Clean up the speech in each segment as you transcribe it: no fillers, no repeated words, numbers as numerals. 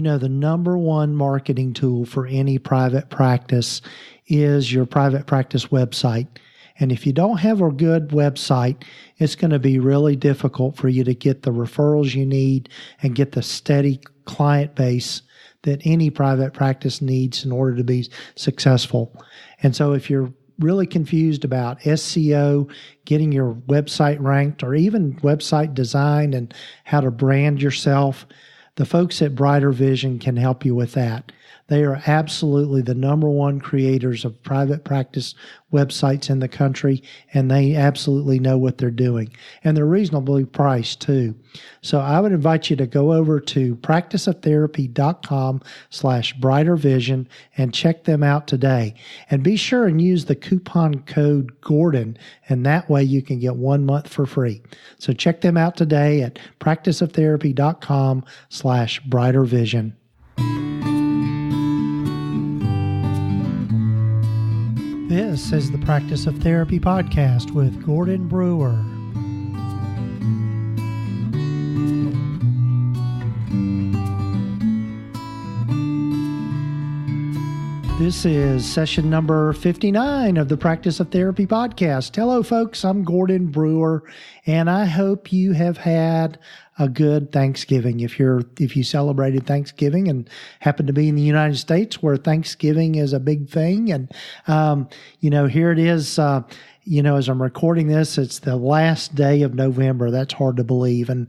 the number one marketing tool for any private practice is your private practice website. And if you don't have a good website, it's going to be really difficult for you to get the referrals you need and get the steady client base that any private practice needs in order to be successful. And so if you're really confused about SEO, getting your website ranked, or even website design and how to brand yourself, the folks at Brighter Vision can help you with that. They are absolutely the number one creators of private practice websites in the country, and they absolutely know what they're doing. And they're reasonably priced too. So I would invite you to go over to practiceoftherapy.com/brightervision and check them out today. And be sure and use the coupon code Gordon, and that way you can get 1 month for free. So check them out today at practiceoftherapy.com/brightervision. This is the Practice of Therapy podcast with Gordon Brewer. This is session number 59 of the Practice of Therapy podcast. Hello, folks. I'm Gordon Brewer, and I hope you have had a good Thanksgiving. If you celebrated Thanksgiving and happen to be in the United States where Thanksgiving is a big thing, and here it is. As I'm recording this, it's the last day of November. That's hard to believe. And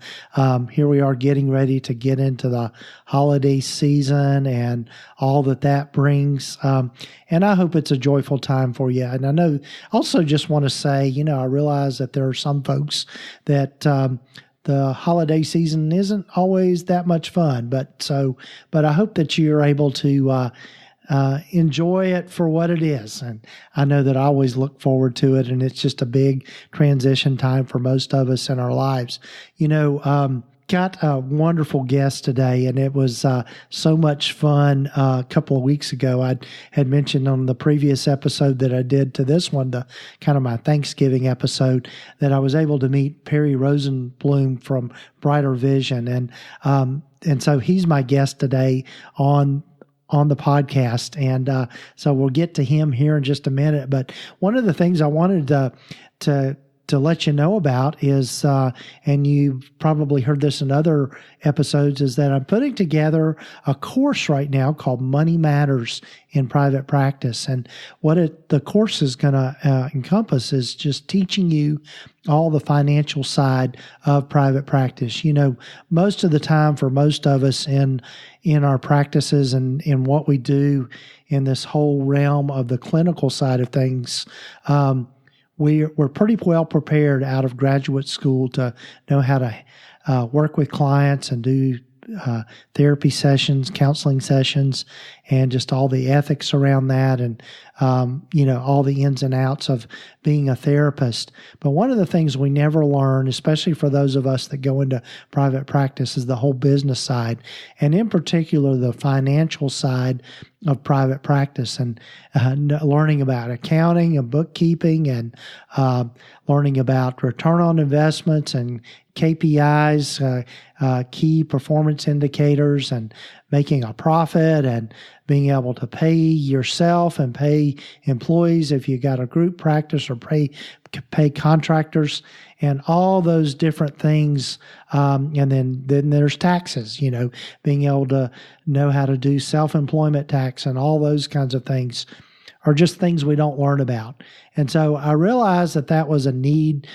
here we are getting ready to get into the holiday season and all that brings. And I hope it's a joyful time for you. And I know, also just want to say, I realize that there are some folks that the holiday season isn't always that much fun. But I hope that you're able to enjoy it for what it is. And I know that I always look forward to it, and it's just a big transition time for most of us in our lives. Got a wonderful guest today, and it was so much fun. A couple of weeks ago, I had mentioned on the previous episode that I did to this one, the kind of my Thanksgiving episode, that I was able to meet Perry Rosenbloom from Brighter Vision. And so he's my guest today on the podcast. And so we'll get to him here in just a minute. But one of the things I wanted to let you know about is, and you've probably heard this in other episodes, is that I'm putting together a course right now called Money Matters in Private Practice. And what the course is going to encompass is just teaching you all the financial side of private practice. Most of the time for most of us in our practices and in what we do in this whole realm of the clinical side of things, we're pretty well prepared out of graduate school to know how to work with clients and do therapy sessions, counseling sessions, and just all the ethics around that, and all the ins and outs of being a therapist. But one of the things we never learn, especially for those of us that go into private practice, is the whole business side, and in particular the financial side of private practice, and learning about accounting and bookkeeping, and learning about return on investments and KPIs, key performance indicators, and making a profit, and being able to pay yourself and pay employees if you got a group practice, or pay contractors, and all those different things. And then there's taxes, being able to know how to do self-employment tax, and all those kinds of things are just things we don't learn about. And so I realized that was a need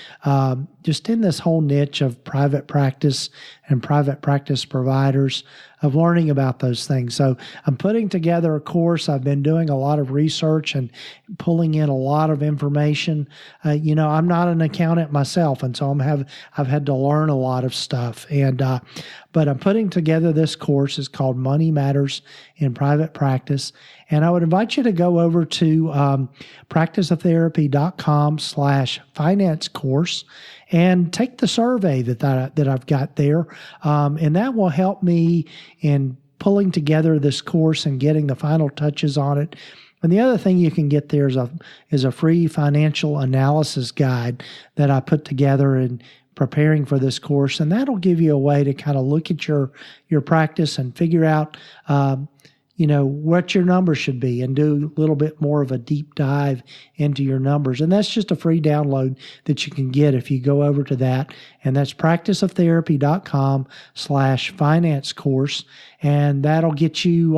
just in this whole niche of private practice and private practice providers, of learning about those things. So I'm putting together a course. I've been doing a lot of research and pulling in a lot of information. I'm not an accountant myself, and so I've had to learn a lot of stuff. But I'm putting together this course. It's called Money Matters in Private Practice. And I would invite you to go over to practiceoftherapy.com/finance course and take the survey that I've got there. And that will help me in pulling together this course and getting the final touches on it. And the other thing you can get there is a free financial analysis guide that I put together, and preparing for this course, and that'll give you a way to kind of look at your practice and figure out what your numbers should be and do a little bit more of a deep dive into your numbers. And that's just a free download that you can get if you go over to that. And that's practiceoftherapy.com/finance course. And that'll get you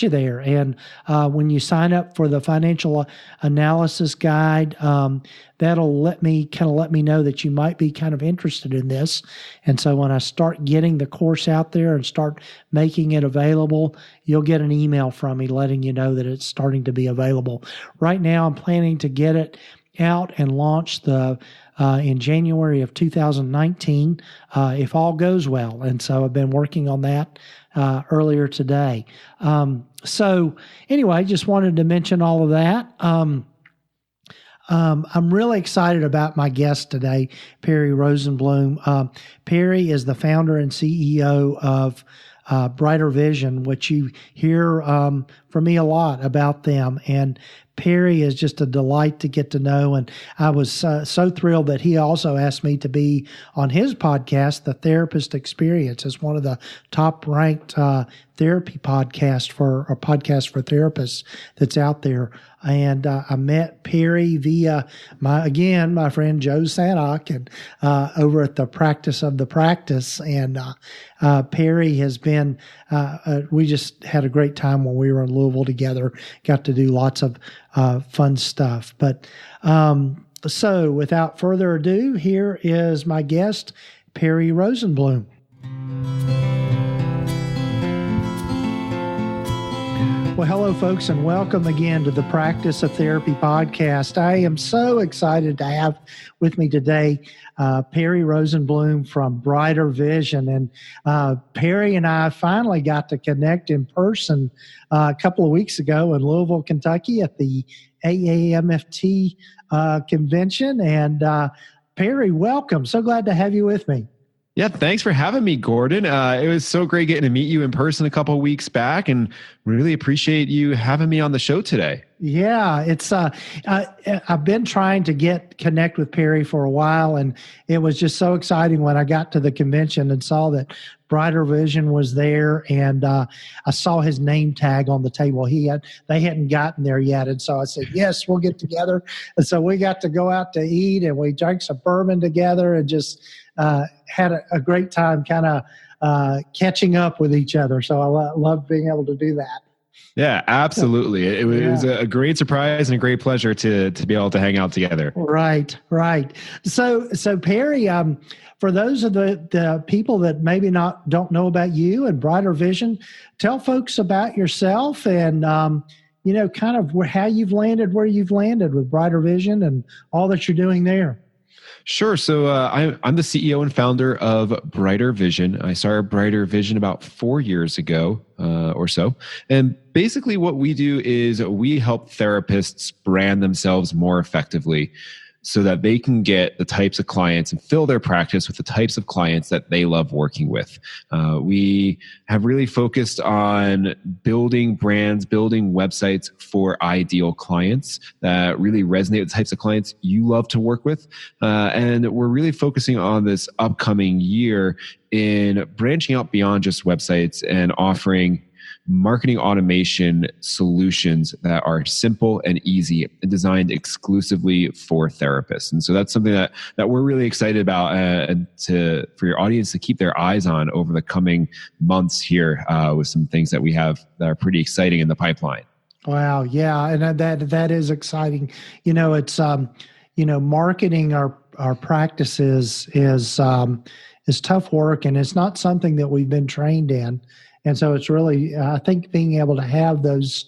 there. And when you sign up for the financial analysis guide, that'll let me know that you might be kind of interested in this. And so when I start getting the course out there and start making it available, you'll get an email from me letting you know that it's starting to be available. Right now, I'm planning to get it out and launch in January of 2019, if all goes well. And so I've been working on that earlier today. So anyway, just wanted to mention all of that. I'm really excited about my guest today, Perry Rosenbloom. Perry is the founder and CEO of Brighter Vision, which you hear from me a lot about them. And Perry is just a delight to get to know. And I was so thrilled that he also asked me to be on his podcast, The Therapist Experience, as one of the top ranked therapy podcasts for therapists that's out there. And I met Perry via my friend Joe Sanok and over at the Practice of the Practice. And Perry has been, we just had a great time when we were in Louisville together, got to do lots of fun stuff. But so without further ado, here is my guest, Perry Rosenbloom. Well, hello, folks, and welcome again to the Practice of Therapy podcast. I am so excited to have with me today Perry Rosenbloom from Brighter Vision. And Perry and I finally got to connect in person a couple of weeks ago in Louisville, Kentucky at the LMFT convention. And Perry, welcome. So glad to have you with me. Yeah, thanks for having me, Gordon. It was so great getting to meet you in person a couple of weeks back, and really appreciate you having me on the show today. Yeah, it's I've been trying to connect with Perry for a while, and it was just so exciting when I got to the convention and saw that Brighter Vision was there, and I saw his name tag on the table. They hadn't gotten there yet, and so I said, "Yes, we'll get together." And so we got to go out to eat, and we drank some bourbon together, and just had a great time, kind of catching up with each other. So I love being able to do that. Yeah, absolutely. It was a great surprise and a great pleasure to be able to hang out together. Right. So Perry, for those of the people that maybe don't know about you and Brighter Vision, tell folks about yourself and kind of how you've landed where you've landed with Brighter Vision and all that you're doing there. Sure. So I'm the CEO and founder of Brighter Vision. I started Brighter Vision about 4 years ago or so. And basically what we do is we help therapists brand themselves more effectively so that they can get the types of clients and fill their practice with the types of clients that they love working with. We have really focused on building brands, building websites for ideal clients that really resonate with the types of clients you love to work with. And we're really focusing on this upcoming year in branching out beyond just websites and offering marketing automation solutions that are simple and easy and designed exclusively for therapists. And so that's something that we're really excited about and for your audience to keep their eyes on over the coming months here with some things that we have that are pretty exciting in the pipeline. Wow. Yeah. And that is exciting. It's, marketing our practices is tough work, and it's not something that we've been trained in. And so it's really, I think, being able to have those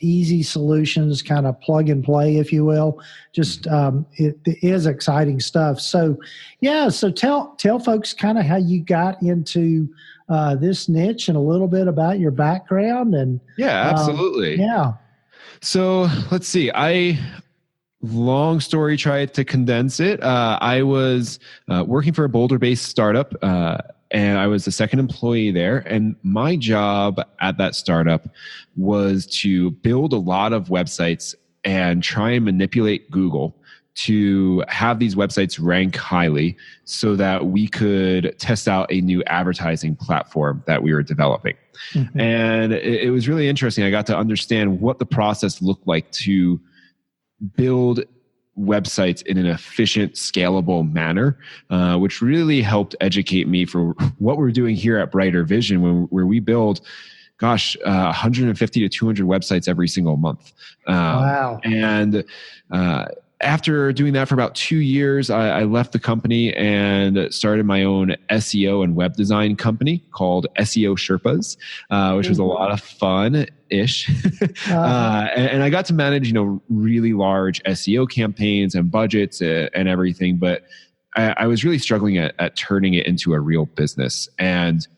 easy solutions, kind of plug and play, if you will, just it is exciting stuff. So, yeah. So tell folks kind of how you got into this niche and a little bit about your background. And yeah, absolutely. So let's see. Long story, try to condense it. I was working for a Boulder-based startup. And I was the second employee there. And my job at that startup was to build a lot of websites and try and manipulate Google to have these websites rank highly so that we could test out a new advertising platform that we were developing. Mm-hmm. And it was really interesting. I got to understand what the process looked like to build websites in an efficient, scalable manner, which really helped educate me for what we're doing here at Brighter Vision, where we build 150 to 200 websites every single month. Wow. And after doing that for about 2 years, I left the company and started my own SEO and web design company called SEO Sherpas, which was a lot of fun-ish. And I got to manage, really large SEO campaigns and budgets and everything. But I was really struggling at turning it into a real business. And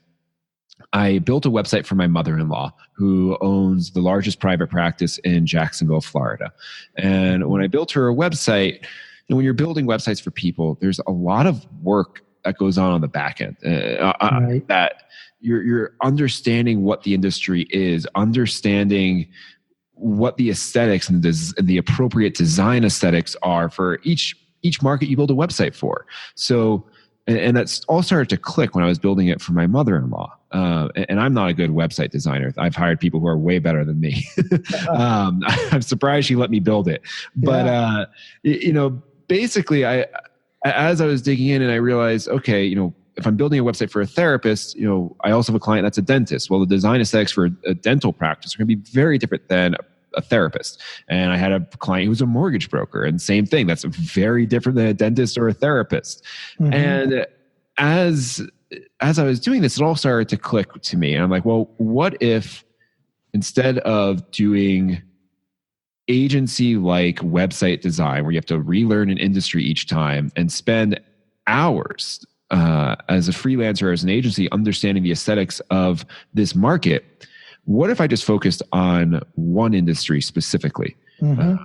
I built a website for my mother-in-law, who owns the largest private practice in Jacksonville, Florida. And when I built her a website, when you're building websites for people, there's a lot of work that goes on the back end. Right. That you're understanding what the industry is, understanding what the aesthetics and the appropriate design aesthetics are for each market you build a website for. So, and that's all started to click when I was building it for my mother-in-law. And I'm not a good website designer. I've hired people who are way better than me. I'm surprised she let me build it. But, basically, as I was digging in and I realized, okay, if I'm building a website for a therapist, I also have a client that's a dentist. Well, the design aesthetics for a dental practice are going to be very different than a therapist. And I had a client who was a mortgage broker, and same thing. That's very different than a dentist or a therapist. Mm-hmm. And as I was doing this, it all started to click to me. And I'm like, well, what if instead of doing agency-like website design where you have to relearn an industry each time and spend hours as a freelancer or as an agency understanding the aesthetics of this market, what if I just focused on one industry specifically? Mm-hmm.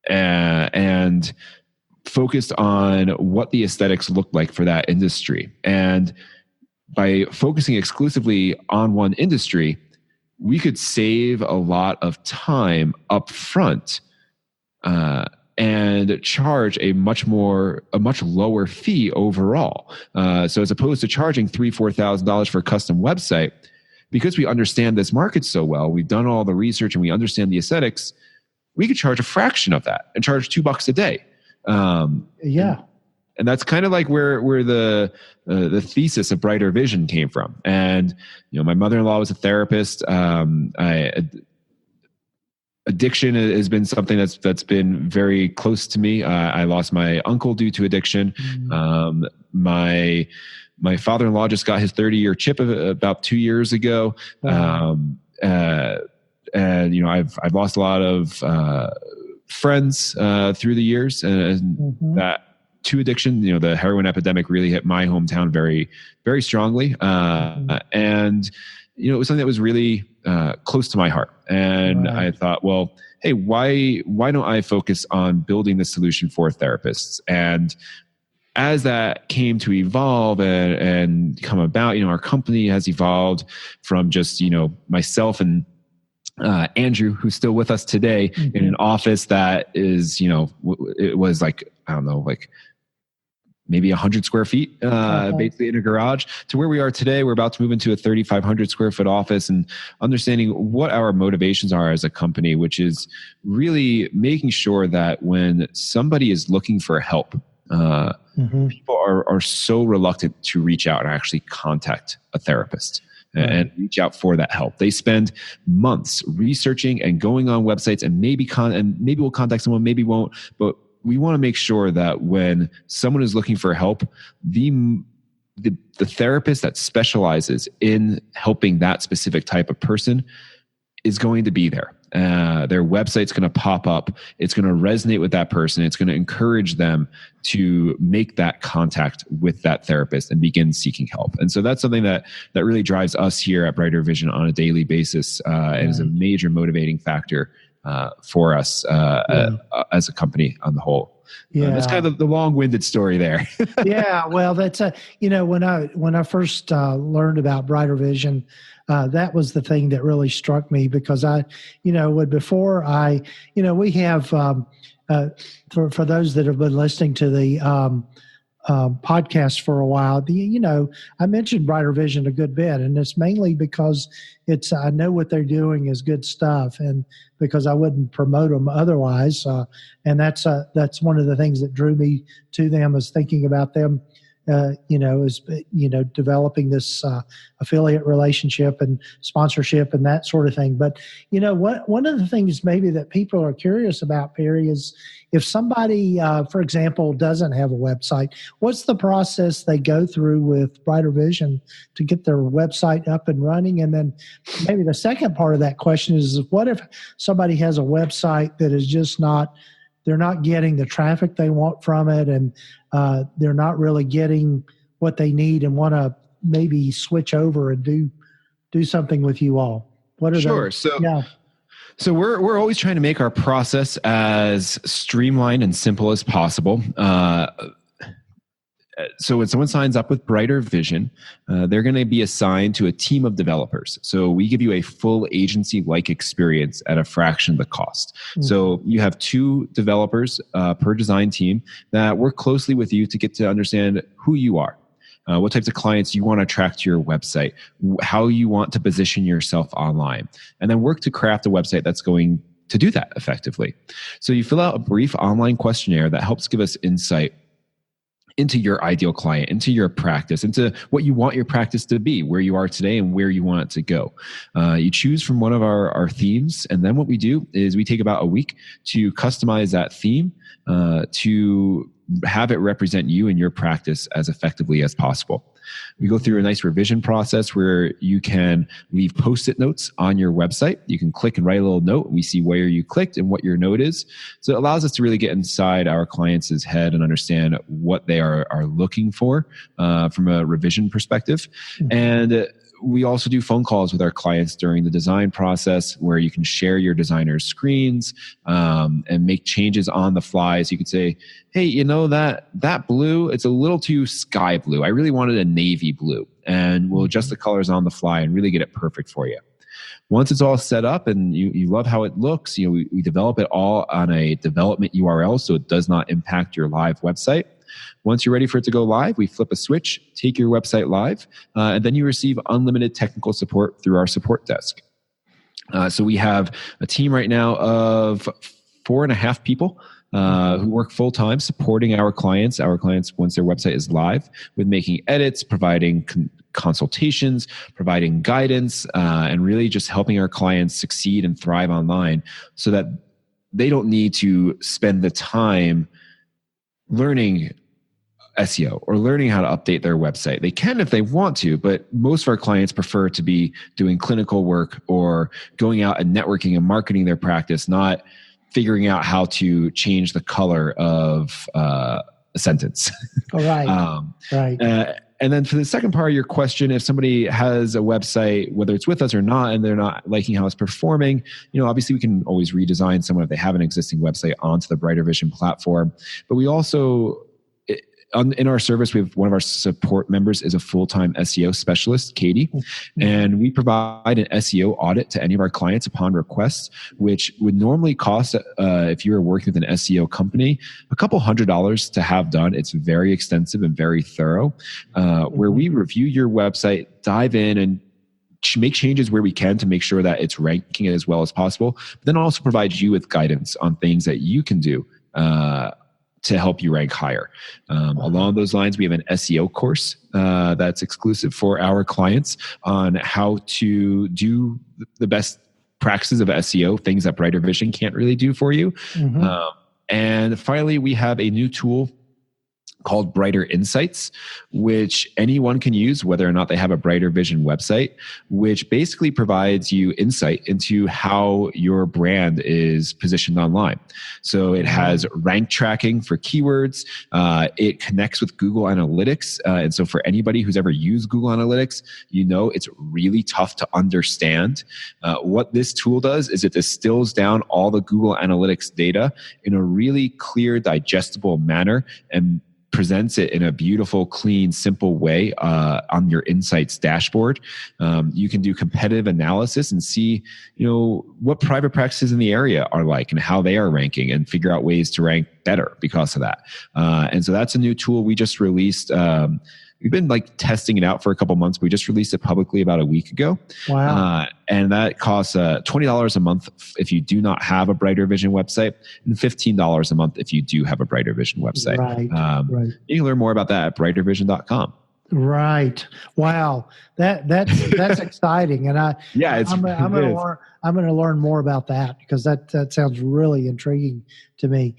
And focused on what the aesthetics look like for that industry. And by focusing exclusively on one industry, we could save a lot of time up front and charge a much lower fee overall. So as opposed to charging $3,000-$4,000 for a custom website, because we understand this market so well, we've done all the research and we understand the aesthetics, we could charge a fraction of that and charge $2 a day. And that's kind of like where the thesis of Brighter Vision came from. And my mother-in-law was a therapist. Addiction has been something that's been very close to me. I lost my uncle due to addiction. Mm-hmm. My father-in-law just got his 30-year chip about 2 years ago. Wow. And I've lost a lot of friends through the years, and mm-hmm. that to addiction, the heroin epidemic really hit my hometown very, very strongly. Mm-hmm. And it was something that was really close to my heart. And right. I thought, well, hey, why don't I focus on building the solution for therapists? And as that came to evolve and come about, our company has evolved from just, myself and Andrew, who's still with us today, mm-hmm. in an office that is, it was like, I don't know, like maybe 100 square feet, basically in a garage, to where we are today. We're about to move into a 3,500 square foot office, and understanding what our motivations are as a company, which is really making sure that when somebody is looking for help, mm-hmm. people are so reluctant to reach out and actually contact a therapist. And reach out for that help. They spend months researching and going on websites, and maybe we'll contact someone, maybe won't. But we want to make sure that when someone is looking for help, the therapist that specializes in helping that specific type of person is going to be there. Their website's going to pop up. It's going to resonate with that person. It's going to encourage them to make that contact with that therapist and begin seeking help. And so that's something that really drives us here at Brighter Vision on a daily basis, and is a major motivating factor for us as a company on the whole. That's kind of the long-winded story there. Yeah, well, that's when I first learned about Brighter Vision, that was the thing that really struck me, because we have for those that have been listening to the podcast for a while, I mentioned Brighter Vision a good bit, and it's mainly because I know what they're doing is good stuff, and because I wouldn't promote them otherwise, and that's one of the things that drew me to them, is thinking about them, developing this affiliate relationship and sponsorship and that sort of thing. But one of the things maybe that people are curious about, Perry, is if somebody, for example, doesn't have a website, what's the process they go through with Brighter Vision to get their website up and running? And then maybe the second part of that question is, what if somebody has a website that is just they're not getting the traffic they want from it, and they're not really getting what they need, and want to maybe switch over and do something with you all? What are Sure. So we're always trying to make our process as streamlined and simple as possible. So when someone signs up with Brighter Vision, they're going to be assigned to a team of developers. So we give you a full agency-like experience at a fraction of the cost. Mm-hmm. So you have 2 developers per design team that work closely with you to get to understand who you are. What types of clients you want to attract to your website, how you want to position yourself online, and then work to craft a website that's going to do that effectively. So you fill out a brief online questionnaire that helps give us insight into your ideal client, into your practice, into what you want your practice to be, where you are today and where you want it to go. You choose from one of our themes, and then what we do is we take about a week to customize that theme to have it represent you and your practice as effectively as possible. We go through a nice revision process where you can leave Post-it notes on your website. You can click and write a little note. We see where you clicked and what your note is. So it allows us to really get inside our clients' head and understand what they are looking for from a revision perspective. Mm-hmm. And we also do phone calls with our clients during the design process, where you can share your designer's screens and make changes on the fly. So you could say, hey, that blue, it's a little too sky blue. I really wanted a navy blue. And we'll adjust the colors on the fly and really get it perfect for you. Once it's all set up and you love how it looks, we develop it all on a development URL so it does not impact your live website. Once you're ready for it to go live, we flip a switch, take your website live, and then you receive unlimited technical support through our support desk. So we have a team right now of 4.5 people who work full-time supporting our clients once their website is live, with making edits, providing consultations, providing guidance, and really just helping our clients succeed and thrive online so that they don't need to spend the time learning SEO or learning how to update their website. They can if they want to, but most of our clients prefer to be doing clinical work or going out and networking and marketing their practice, not figuring out how to change the color of a sentence. Oh, right. Right. And then for the second part of your question, if somebody has a website, whether it's with us or not, and they're not liking how it's performing, obviously we can always redesign someone if they have an existing website onto the Brighter Vision platform. But we also, in our service, we have one of our support members is a full-time SEO specialist, Katie, and we provide an SEO audit to any of our clients upon request, which would normally cost, if you were working with an SEO company, a couple $100 to have done. It's very extensive and very thorough, where we review your website, dive in and make changes where we can to make sure that it's ranking as well as possible, but then also provide you with guidance on things that you can do to help you rank higher. Along those lines, we have an SEO course that's exclusive for our clients on how to do the best practices of SEO, things that Brighter Vision can't really do for you. Mm-hmm. And finally, we have a new tool called Brighter Insights, which anyone can use, whether or not they have a Brighter Vision website, which basically provides you insight into how your brand is positioned online. So it has rank tracking for keywords. It connects with Google Analytics. And so for anybody who's ever used Google Analytics, you know it's really tough to understand. What this tool does is it distills down all the Google Analytics data in a really clear, digestible manner and presents it in a beautiful, clean, simple way on your Insights dashboard. You can do competitive analysis and see, what private practices in the area are like and how they are ranking, and figure out ways to rank better because of that. And so that's a new tool we just released. We've been testing it out for a couple months. We just released it publicly about a week ago. Wow. And that costs $20 a month if you do not have a Brighter Vision website, and $15 a month if you do have a Brighter Vision website. Right. You can learn more about that at brightervision.com. Right. Wow. That's exciting. And I'm going to learn more about that, because that sounds really intriguing to me.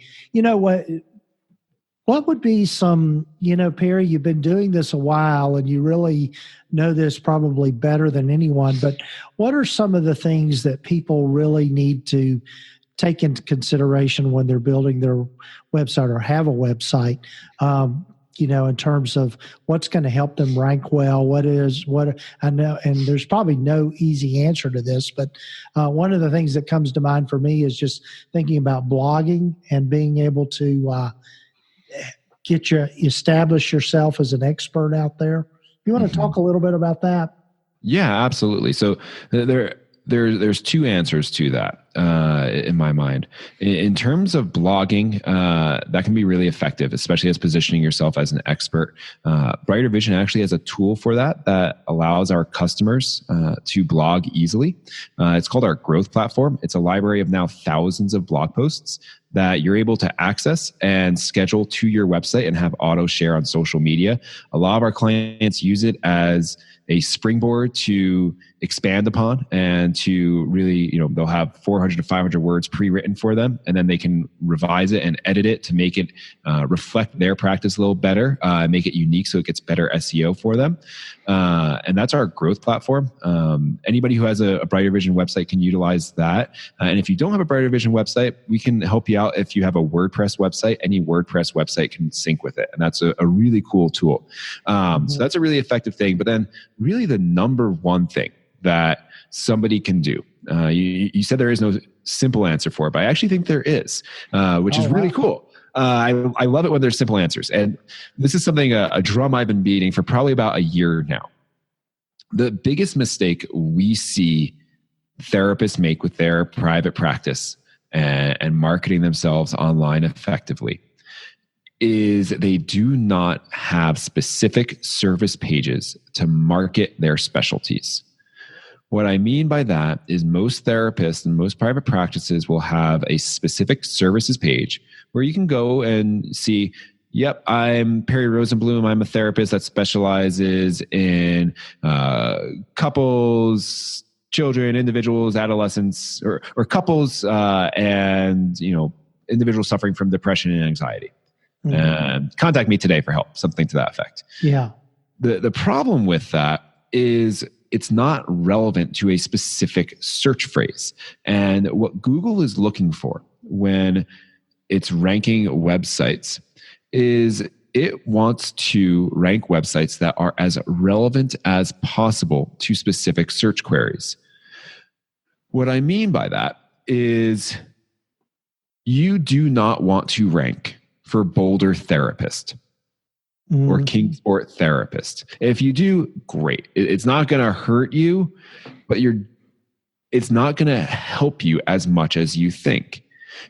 What would be some, Perry, you've been doing this a while and you really know this probably better than anyone, but what are some of the things that people really need to take into consideration when they're building their website or have a website, in terms of what's going to help them rank well? What I know, and there's probably no easy answer to this, but one of the things that comes to mind for me is just thinking about blogging and being able to establish yourself as an expert out there. You want to talk a little bit about that? Yeah, absolutely. So there's two answers to that in my mind. In terms of blogging, that can be really effective, especially as positioning yourself as an expert. Brighter Vision actually has a tool for that allows our customers to blog easily. It's called our growth platform. It's a library of now thousands of blog posts that you're able to access and schedule to your website and have auto share on social media. A lot of our clients use it as a springboard to expand upon, and to really, they'll have 400 to 500 words pre-written for them, and then they can revise it and edit it to make it reflect their practice a little better, make it unique so it gets better SEO for them. And that's our growth platform. Anybody who has a Brighter Vision website can utilize that. And if you don't have a Brighter Vision website, we can help you out. If you have a WordPress website, any WordPress website can sync with it. And that's a really cool tool. So that's a really effective thing. But then really the number one thing that somebody can do, you said there is no simple answer for it, but I actually think there is, which is really cool. I love it when there's simple answers. And this is something, a drum I've been beating for probably about a year now. The biggest mistake we see therapists make with their private practice and marketing themselves online effectively is they do not have specific service pages to market their specialties. What I mean by that is most therapists and most private practices will have a specific services page where you can go and see, yep, I'm Perry Rosenbloom. I'm a therapist that specializes in couples, children, individuals, adolescents, or couples, and individuals suffering from depression and anxiety. Contact me today for help, something to that effect. Yeah. The problem with that is it's not relevant to a specific search phrase. And what Google is looking for when it's ranking websites is it wants to rank websites that are as relevant as possible to specific search queries. What I mean by that is you do not want to rank for Boulder Therapist or Kingsport Therapist. If you do, great. It's not going to hurt you, but it's not going to help you as much as you think.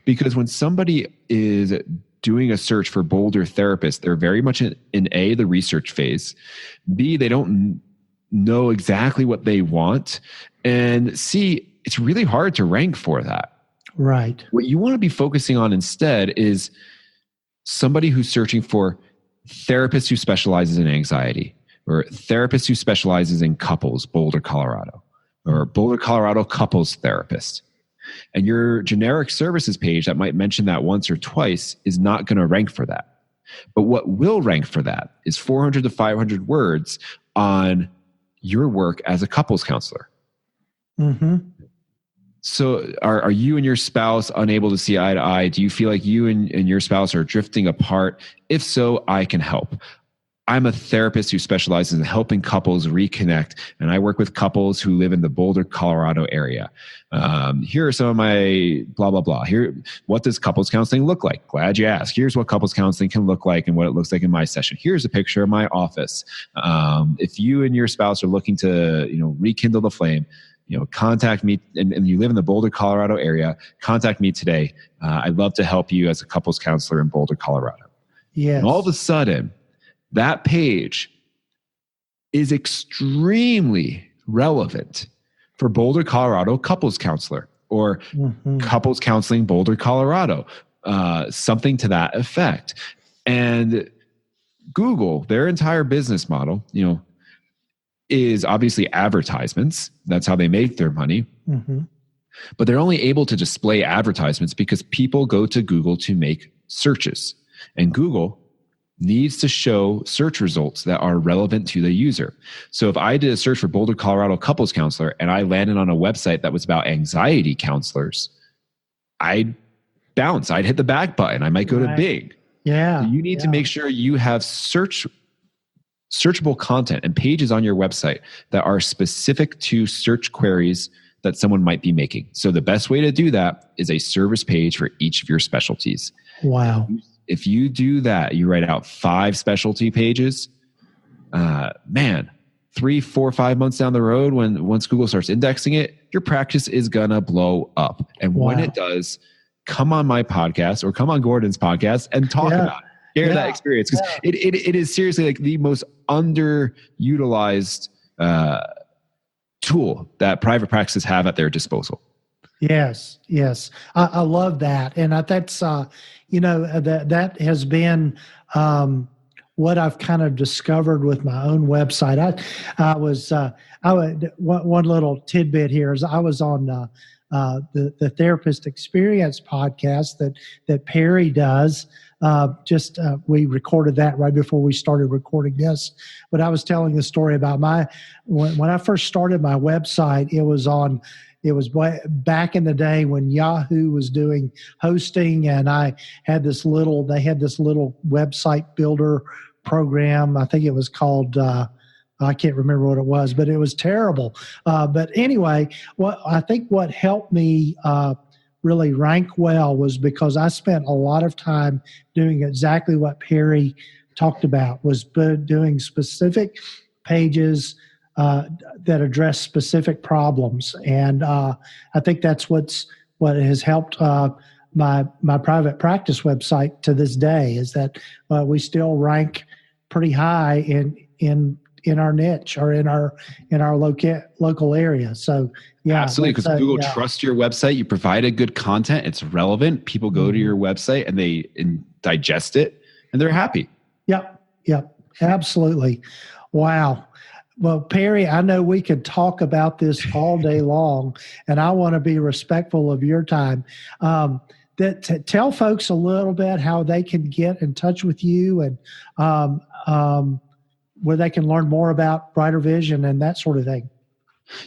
Because when somebody is doing a search for Boulder Therapist, they're very much in A, the research phase, B, they don't know exactly what they want, and C, it's really hard to rank for that. Right. What you want to be focusing on instead is somebody who's searching for therapist who specializes in anxiety, or therapist who specializes in couples, Boulder, Colorado, or Boulder, Colorado couples therapist. And your generic services page that might mention that once or twice is not going to rank for that. But what will rank for that is 400 to 500 words on your work as a couples counselor. Mm-hmm. So are you and your spouse unable to see eye to eye? Do you feel like you and your spouse are drifting apart? If so, I can help. I'm a therapist who specializes in helping couples reconnect, and I work with couples who live in the Boulder, Colorado area. Here are some of my blah, blah, blah. Here, what does couples counseling look like? Glad you asked. Here's what couples counseling can look like and what it looks like in my session. Here's a picture of my office. If you and your spouse are looking to, rekindle the flame, contact me, and you live in the Boulder, Colorado area, contact me today. I'd love to help you as a couples counselor in Boulder, Colorado. Yes. And all of a sudden, that page is extremely relevant for Boulder, Colorado couples counselor or couples counseling Boulder, Colorado, something to that effect. And Google, their entire business model, is obviously advertisements. That's how they make their money. Mm-hmm. But they're only able to display advertisements because people go to Google to make searches. And Google needs to show search results that are relevant to the user. So if I did a search for Boulder, Colorado couples counselor and I landed on a website that was about anxiety counselors, I'd bounce. I'd hit the back button. I might go to Bing. Yeah. So you need to make sure you have searchable content and pages on your website that are specific to search queries that someone might be making. So the best way to do that is a service page for each of your specialties. Wow. If you do that, you write out 5 specialty pages, 3, 4, 5 months down the road, once Google starts indexing it, your practice is gonna blow up. And when it does, come on my podcast or come on Gordon's podcast and talk about it. Share that experience. Because it is seriously like the most underutilized tool that private practices have at their disposal. Yes. I love that. And that's, that has been what I've kind of discovered with my own website. One little tidbit here is I was on the Therapist Experience podcast that Perry does. We recorded that right before we started recording this. But I was telling the story about when I first started my website, it was back in the day when Yahoo was doing hosting, and they had this little website builder program. I think it was called, I can't remember what it was, but it was terrible. But anyway, what helped me really rank well was because I spent a lot of time doing exactly what Perry talked about, was doing specific pages that address specific problems. And I think that's what has helped my private practice website to this day, is that we still rank pretty high in our niche or in our local area. So absolutely, because Google trusts your website. You provided good content. It's relevant. People go to your website and they digest it and they're happy. Yep, absolutely. Wow. Well, Perry, I know we could talk about this all day long, and I want to be respectful of your time. Tell folks a little bit how they can get in touch with you and where they can learn more about Brighter Vision and that sort of thing.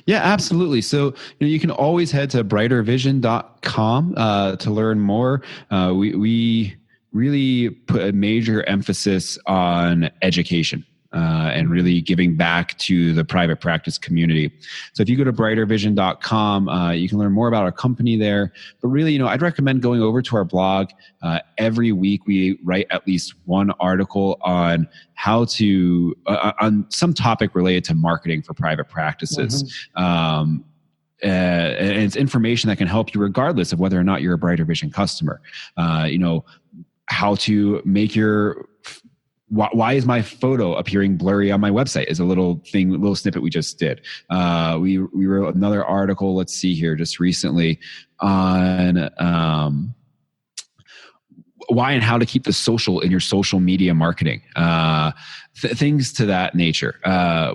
Yeah, absolutely. So you can always head to brightervision.com to learn more. We really put a major emphasis on education. And really giving back to the private practice community. So if you go to brightervision.com, you can learn more about our company there. But really, I'd recommend going over to our blog. Every week we write at least one article on how to, on some topic related to marketing for private practices. And it's information that can help you regardless of whether or not you're a Brighter Vision customer. How to make why is my photo appearing blurry on my website is a little snippet we just did. We wrote another article, let's see here, just recently on why and how to keep the social in your social media marketing, things to that nature.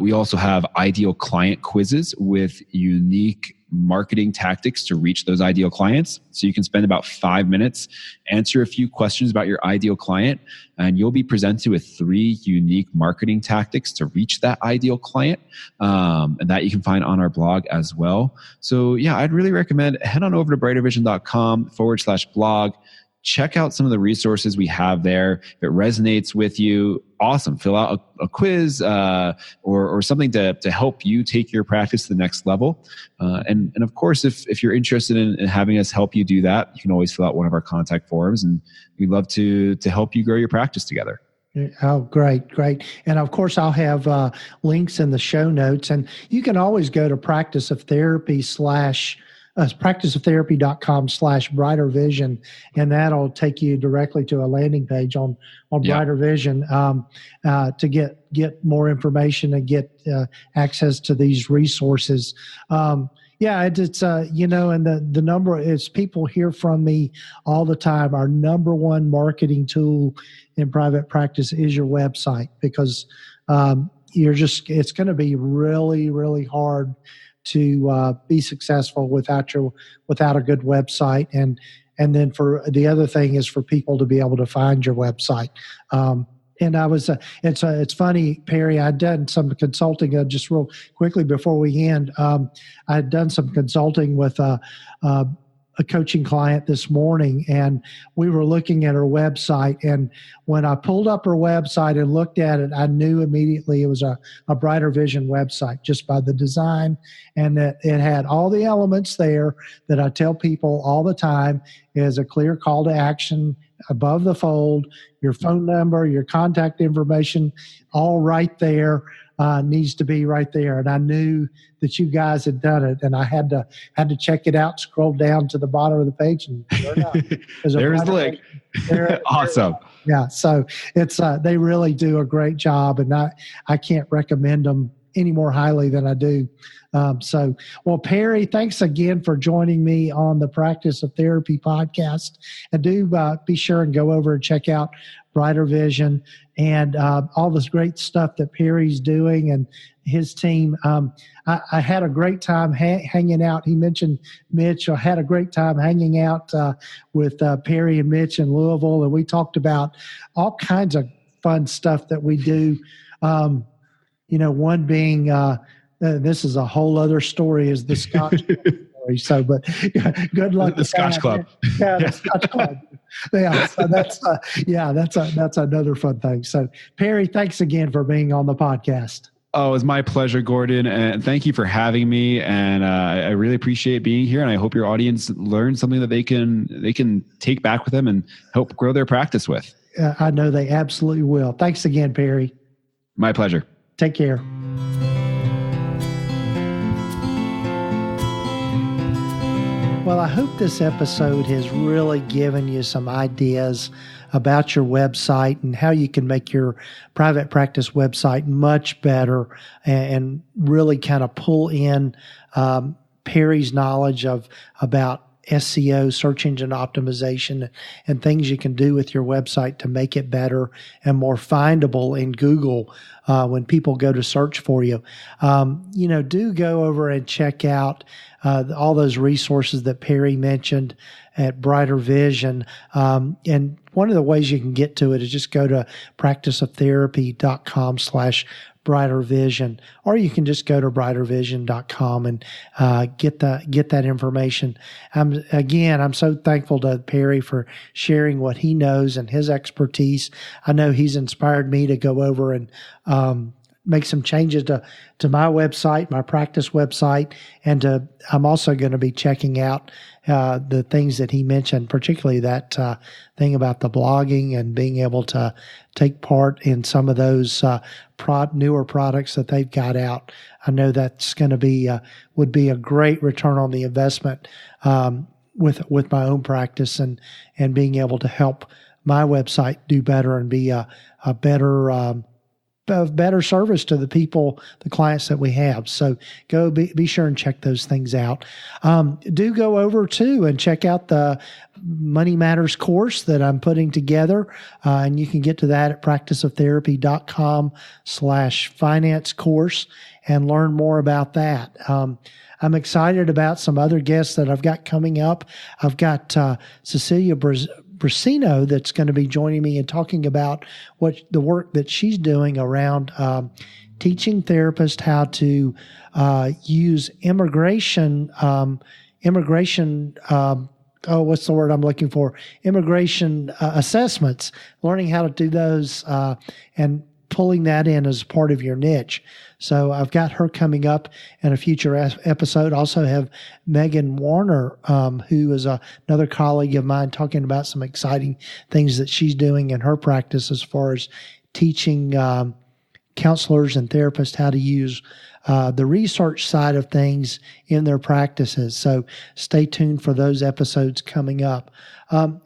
We also have ideal client quizzes with unique marketing tactics to reach those ideal clients. So you can spend about 5 minutes, answer a few questions about your ideal client, and you'll be presented with 3 unique marketing tactics to reach that ideal client. And that you can find on our blog as well. So yeah, I'd really recommend head on over to brightervision.com/blog. Check out some of the resources we have there. If it resonates with you, awesome. Fill out a quiz or something to help you take your practice to the next level. And of course, if you're interested in having us help you do that, you can always fill out one of our contact forms, and we'd love to help you grow your practice together. Oh, great. And of course, I'll have links in the show notes, and you can always go to practiceoftherapy.com/brightervision, and that'll take you directly to a landing page on Brighter Vision to get more information and get access to these resources. It's and the number is, people hear from me all the time. Our number one marketing tool in private practice is your website, because it's going to be really, really hard to be successful without a good website. And then for the other thing is for people to be able to find your website. And I was, it's funny, Perry, I'd done some consulting just real quickly before we end. I'd done some consulting with a coaching client this morning, and we were looking at her website. And when I pulled up her website and looked at it, I knew immediately it was a Brighter Vision website, just by the design, and that it had all the elements there that I tell people all the time is a clear call to action above the fold, your phone number, your contact information, all right there. Needs to be right there. And I knew that you guys had done it, and I had to check it out, scroll down to the bottom of the page, and sure enough, there's the link. Awesome. Yeah. So it's they really do a great job, and I can't recommend them any more highly than I do. Well, Perry, thanks again for joining me on the Practice of Therapy podcast. And do be sure and go over and check out Brighter Vision and all this great stuff that Perry's doing and his team. I had a great time hanging out. He mentioned Mitch. I had a great time hanging out with Perry and Mitch in Louisville, and we talked about all kinds of fun stuff that we do. One being, this is a whole other story, is the Scotch story. So, but good luck. The Scotch Club. Yeah, the Scotch Club. Yeah, so that's another fun thing. So, Perry, thanks again for being on the podcast. Oh, it was my pleasure, Gordon, and thank you for having me. And I really appreciate being here. And I hope your audience learned something that they can take back with them and help grow their practice with. I know they absolutely will. Thanks again, Perry. My pleasure. Take care. Well, I hope this episode has really given you some ideas about your website and how you can make your private practice website much better, and really kind of pull in Perry's knowledge about SEO, search engine optimization, and things you can do with your website to make it better and more findable in Google when people go to search for you. Do go over and check out all those resources that Perry mentioned at Brighter Vision. And one of the ways you can get to it is just go to practiceoftherapy.com/Brighter Vision, or you can just go to brightervision.com and get that information. I'm so thankful to Perry for sharing what he knows and his expertise. I know he's inspired me to go over and make some changes to my website, my practice website, and I'm also going to be checking out the things that he mentioned, particularly that thing about the blogging and being able to take part in some of those newer products that they've got out. I know that's going to be would be a great return on the investment with my own practice and being able to help my website do better and be a better of better service to the people, the clients that we have. So go be sure and check those things out. Do go over too and check out the Money Matters course that I'm putting together. And you can get to that at practiceoftherapy.com/finance course and learn more about that. I'm excited about some other guests that I've got coming up. I've got Cecilia Brasino that's going to be joining me and talking about the work that she's doing around teaching therapists how to use immigration what's the word I'm looking for? Immigration assessments, learning how to do those and pulling that in as part of your niche. So I've got her coming up in a future episode. Also have Megan Warner, who is another colleague of mine, talking about some exciting things that she's doing in her practice as far as teaching counselors and therapists how to use the research side of things in their practices. So stay tuned for those episodes coming up.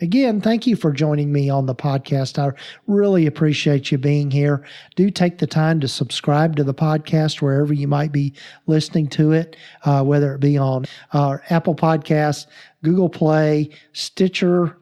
Again, thank you for joining me on the podcast. I really appreciate you being here. Do take the time to subscribe to the podcast wherever you might be listening to it, whether it be on Apple Podcasts, Google Play, Stitcher,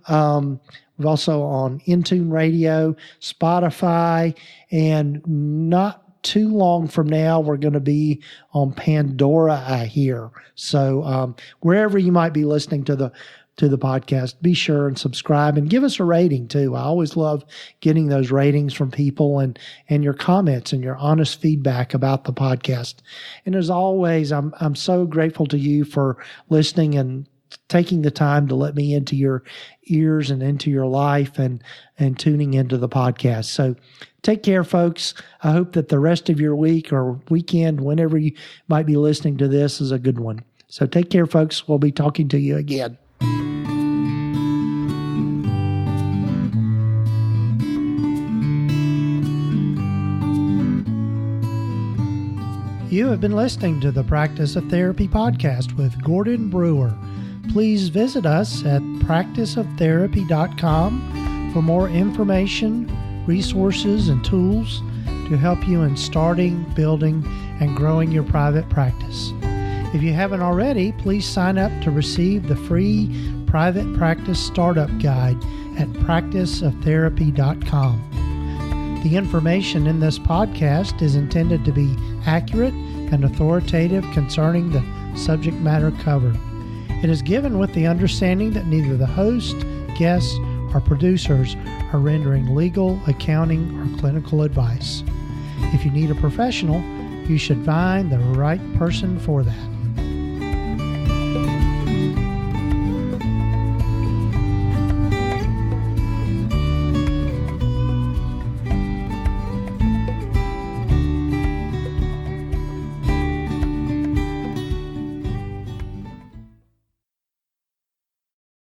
we're also on Intune Radio, Spotify, and not too long from now, we're going to be on Pandora, I hear. So wherever you might be listening to the podcast, be sure and subscribe and give us a rating too. I always love getting those ratings from people and your comments and your honest feedback about the podcast. And as always, I'm so grateful to you for listening and taking the time to let me into your ears and into your life and tuning into the podcast. So take care, folks. I hope that the rest of your week or weekend, whenever you might be listening to this, is a good one. So take care, folks. We'll be talking to you again. You have been listening to the Practice of Therapy podcast with Gordon Brewer. Please visit us at practiceoftherapy.com for more information, resources, and tools to help you in starting, building, and growing your private practice. If you haven't already, please sign up to receive the free private practice startup guide at practiceoftherapy.com. The information in this podcast is intended to be accurate and authoritative concerning the subject matter covered. It is given with the understanding that neither the host, guests, or producers are rendering legal, accounting, or clinical advice. If you need a professional, you should find the right person for that.